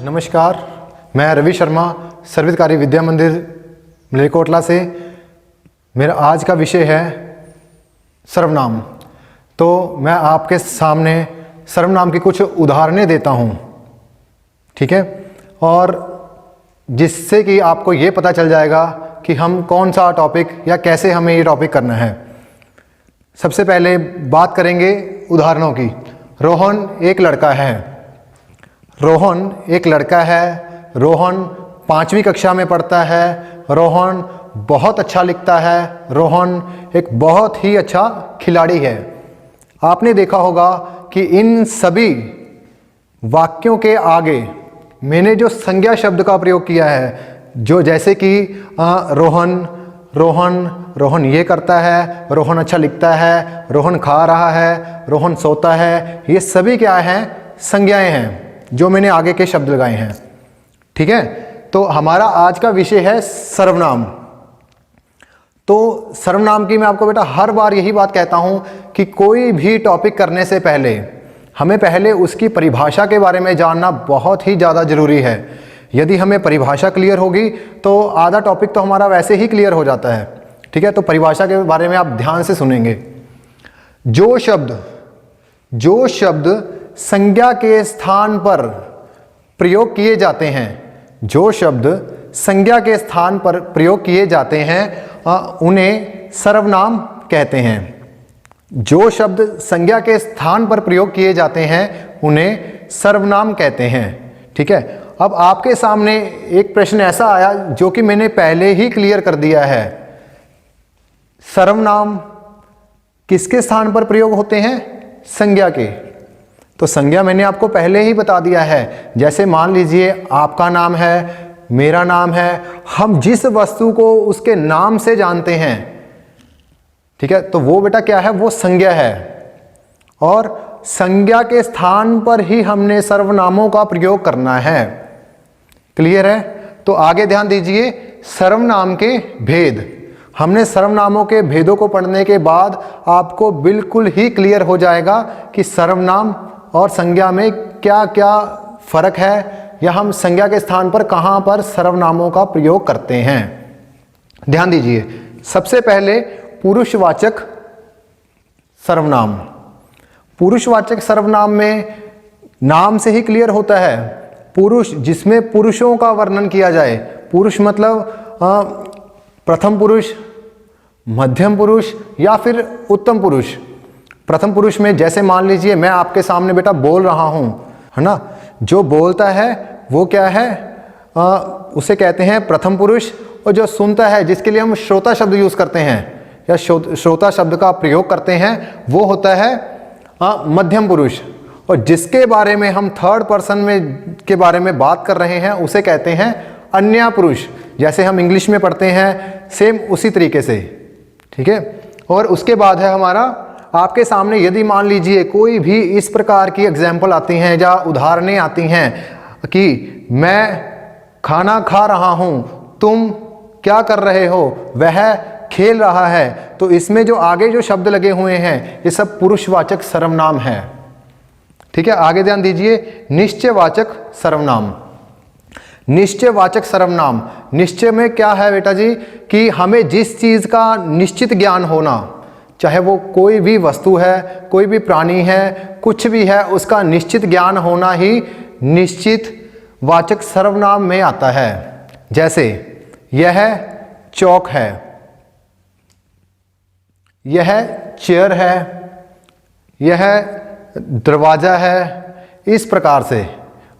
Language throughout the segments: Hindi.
नमस्कार, मैं रवि शर्मा सर्वहितकारी विद्या मंदिर मलेरकोटला से। मेरा आज का विषय है सर्वनाम। तो मैं आपके सामने सर्वनाम की कुछ उदाहरणें देता हूँ, ठीक है, और जिससे कि आपको ये पता चल जाएगा कि हम कौन सा टॉपिक या कैसे हमें ये टॉपिक करना है। सबसे पहले बात करेंगे उदाहरणों की। रोहन एक लड़का है। रोहन एक लड़का है। रोहन 5वीं कक्षा में पढ़ता है। रोहन बहुत अच्छा लिखता है। रोहन एक बहुत ही अच्छा खिलाड़ी है। आपने देखा होगा कि इन सभी वाक्यों के आगे मैंने जो संज्ञा शब्द का प्रयोग किया है, जो जैसे कि रोहन रोहन रोहन ये करता है, रोहन अच्छा लिखता है, रोहन खा रहा है, रोहन सोता है, ये सभी क्या हैं? संज्ञाएं हैं जो मैंने आगे के शब्द लगाए हैं, ठीक है। तो हमारा आज का विषय है सर्वनाम। तो सर्वनाम की मैं आपको बेटा हर बार यही बात कहता हूं कि कोई भी टॉपिक करने से पहले हमें पहले उसकी परिभाषा के बारे में जानना बहुत ही ज़्यादा ज़रूरी है। यदि हमें परिभाषा क्लियर होगी तो आधा टॉपिक तो हमारा वैसे ही क्लियर हो जाता है, ठीक है। तो परिभाषा के बारे में आप ध्यान से सुनेंगे। जो शब्द संज्ञा के स्थान पर प्रयोग किए जाते हैं, जो शब्द संज्ञा के स्थान पर प्रयोग किए जाते हैं उन्हें सर्वनाम कहते हैं। जो शब्द संज्ञा के स्थान पर प्रयोग किए जाते हैं उन्हें सर्वनाम कहते हैं, ठीक है। अब आपके सामने एक प्रश्न ऐसा आया जो कि मैंने पहले ही क्लियर कर दिया है। सर्वनाम किसके स्थान पर प्रयोग होते हैं? संज्ञा के। तो संज्ञा मैंने आपको पहले ही बता दिया है। जैसे मान लीजिए आपका नाम है, मेरा नाम है, हम जिस वस्तु को उसके नाम से जानते हैं, ठीक है, तो वो बेटा क्या है? वो संज्ञा है। और संज्ञा के स्थान पर ही हमने सर्वनामों का प्रयोग करना है। क्लियर है? तो आगे ध्यान दीजिए। सर्वनाम के भेद। हमने सर्वनामों के भेदों को पढ़ने के बाद आपको बिल्कुल ही क्लियर हो जाएगा कि सर्वनाम और संज्ञा में क्या क्या फर्क है, या हम संज्ञा के स्थान पर कहां पर सर्वनामों का प्रयोग करते हैं। ध्यान दीजिए। सबसे पहले पुरुषवाचक सर्वनाम। पुरुषवाचक सर्वनाम में नाम से ही क्लियर होता है। पुरुष, जिसमें पुरुषों का वर्णन किया जाए। पुरुष मतलब प्रथम पुरुष, मध्यम पुरुष या फिर उत्तम पुरुष। प्रथम पुरुष में जैसे मान लीजिए मैं आपके सामने बेटा बोल रहा हूं, है ना, जो बोलता है वो क्या है? उसे कहते हैं प्रथम पुरुष। और जो सुनता है, जिसके लिए हम श्रोता शब्द यूज करते हैं या श्रोता शब्द का प्रयोग करते हैं, वो होता है मध्यम पुरुष। और जिसके बारे में हम थर्ड पर्सन में के बारे में बात कर रहे हैं उसे कहते हैं अन्य पुरुष। जैसे हम इंग्लिश में पढ़ते हैं सेम उसी तरीके से, ठीक है। और उसके बाद है हमारा, आपके सामने यदि मान लीजिए कोई भी इस प्रकार की एग्जाम्पल आती हैं या उदाहरणें आती हैं कि मैं खाना खा रहा हूं, तुम क्या कर रहे हो, वह खेल रहा है, तो इसमें जो आगे जो शब्द लगे हुए हैं ये सब पुरुषवाचक सर्वनाम है, ठीक है। आगे ध्यान दीजिए। निश्चयवाचक सर्वनाम। निश्चयवाचक सर्वनाम। निश्चय में क्या है बेटा जी? कि हमें जिस चीज का निश्चित ज्ञान होना, चाहे वो कोई भी वस्तु है, कोई भी प्राणी है, कुछ भी है, उसका निश्चित ज्ञान होना ही निश्चित वाचक सर्वनाम में आता है। जैसे यह चौक है, यह चेयर है, यह दरवाजा है। इस प्रकार से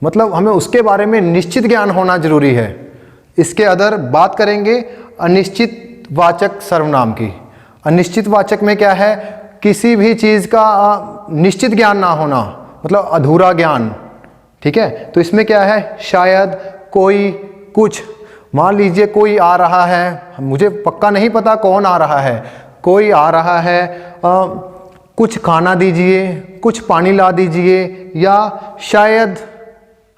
मतलब हमें उसके बारे में निश्चित ज्ञान होना जरूरी है। इसके अदर बात करेंगे अनिश्चित वाचक सर्वनाम की। अनिश्चित वाचक में क्या है? किसी भी चीज का निश्चित ज्ञान ना होना, मतलब अधूरा ज्ञान, ठीक है। तो इसमें क्या है? शायद, कोई, कुछ। मान लीजिए कोई आ रहा है, मुझे पक्का नहीं पता कौन आ रहा है, कोई आ रहा है, कुछ खाना दीजिए, कुछ पानी ला दीजिए, या शायद,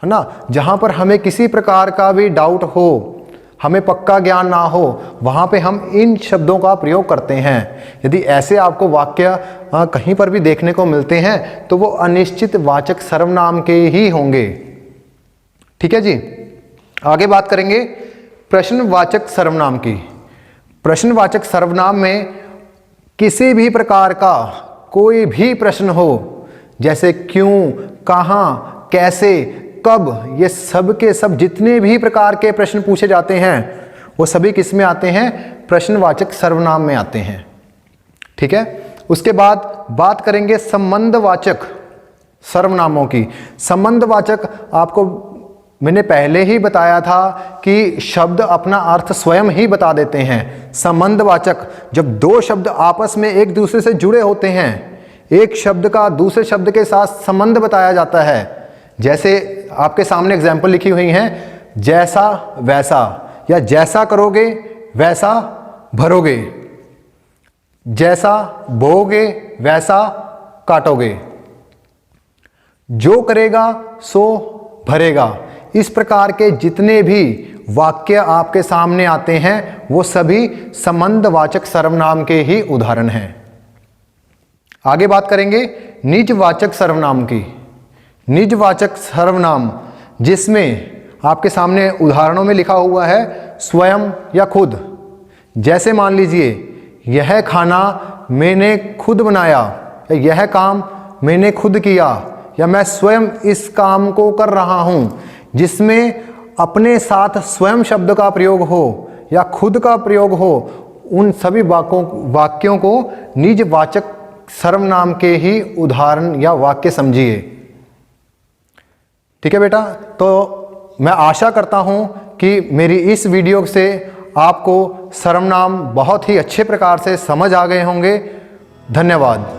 है ना। जहां पर हमें किसी प्रकार का भी डाउट हो, हमें पक्का ज्ञान ना हो, वहां पे हम इन शब्दों का प्रयोग करते हैं। यदि ऐसे आपको वाक्य कहीं पर भी देखने को मिलते हैं तो वो अनिश्चित वाचक सर्वनाम के ही होंगे, ठीक है जी। आगे बात करेंगे प्रश्नवाचक सर्वनाम की। प्रश्नवाचक सर्वनाम में किसी भी प्रकार का कोई भी प्रश्न हो, जैसे क्यों, कहाँ, कैसे, कब, ये सब के सब जितने भी प्रकार के प्रश्न पूछे जाते हैं वो सभी किस में आते हैं? प्रश्नवाचक सर्वनाम में आते हैं। ठीक है। उसके बाद बात करेंगे संबंधवाचक सर्वनामों की। संबंधवाचक आपको मैंने पहले ही बताया था कि शब्द अपना अर्थ स्वयं ही बता देते हैं। संबंधवाचक, जब दो शब्द आपस में एक दूसरे से जुड़े होते हैं, एक शब्द का दूसरे शब्द के साथ संबंध बताया जाता है। जैसे आपके सामने एग्जाम्पल लिखी हुई हैं, जैसा वैसा, या जैसा करोगे वैसा भरोगे, जैसा बोओगे वैसा काटोगे, जो करेगा सो भरेगा। इस प्रकार के जितने भी वाक्य आपके सामने आते हैं वो सभी संबंधवाचक सर्वनाम के ही उदाहरण हैं। आगे बात करेंगे निजवाचक सर्वनाम की। निजवाचक सर्वनाम जिसमें आपके सामने उदाहरणों में लिखा हुआ है स्वयं या खुद। जैसे मान लीजिए, यह खाना मैंने खुद बनाया, या यह काम मैंने खुद किया, या मैं स्वयं इस काम को कर रहा हूं। जिसमें अपने साथ स्वयं शब्द का प्रयोग हो या खुद का प्रयोग हो, उन सभी वाक्यों को निजवाचक सर्वनाम के ही उदाहरण या वाक्य समझिए। ठीक है बेटा। तो मैं आशा करता हूं कि मेरी इस वीडियो से आपको सर्वनाम बहुत ही अच्छे प्रकार से समझ आ गए होंगे। धन्यवाद।